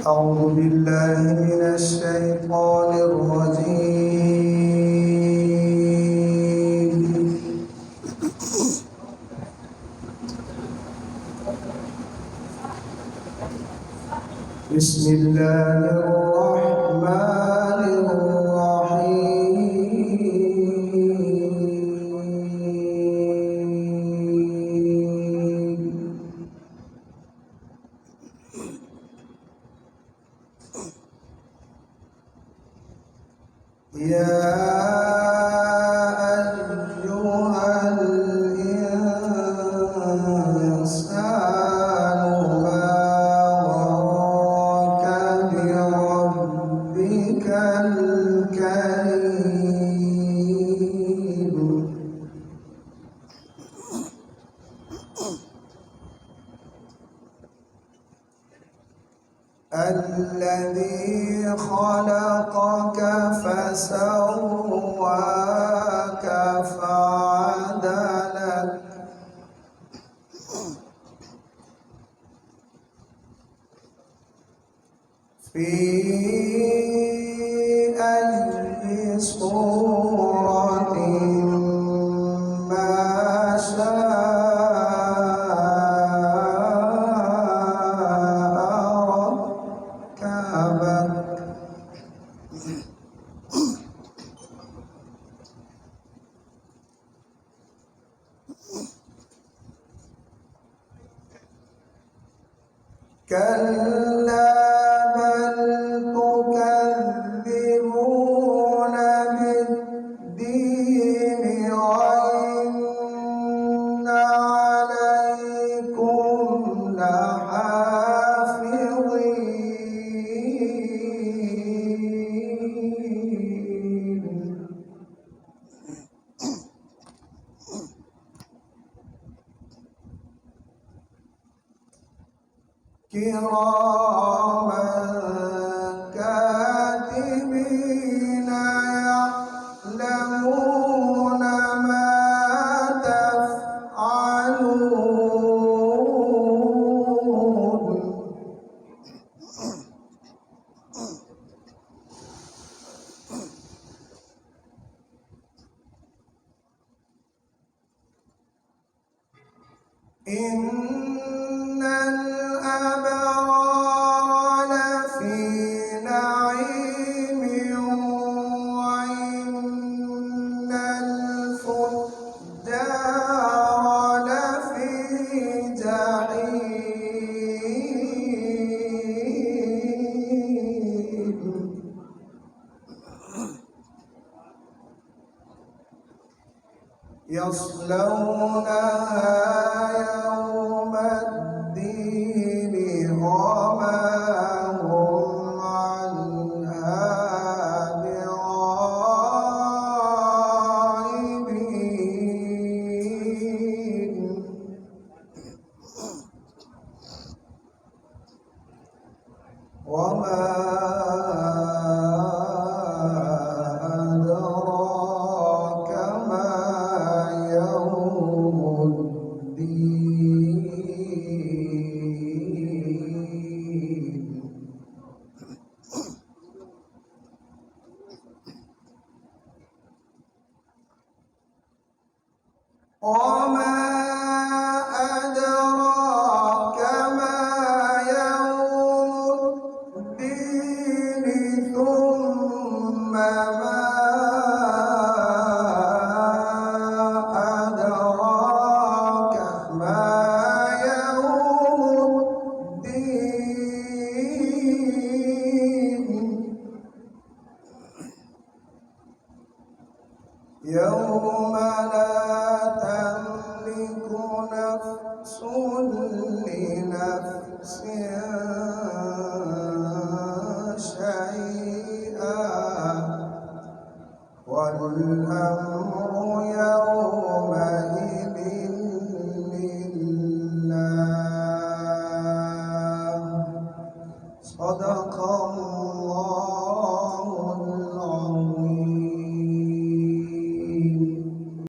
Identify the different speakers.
Speaker 1: أعوذ بالله من الشيطان الرجيم. بسم الله الرحمن الرحيم. يا أيها الإنسان ما غرك بربك الكريم الذي خلقك فسواك فعدلك في أي صورة ما شاء ركبك كلا بل تكذبون بالدين وإن عليكم لحافظين كراما كاتبين يعلمون ما تفعلون إن الأبرار لفي نعيم وإن الفجار لفي جحيم يصلونها يوم الدين وما هم عنها بغائبين وما أدراك ما يوم الدين وما أدراك ما يوم الدين ثم ما أدراك ما يوم الدين يوم لا تملك نفس لنفس شيئا والأمر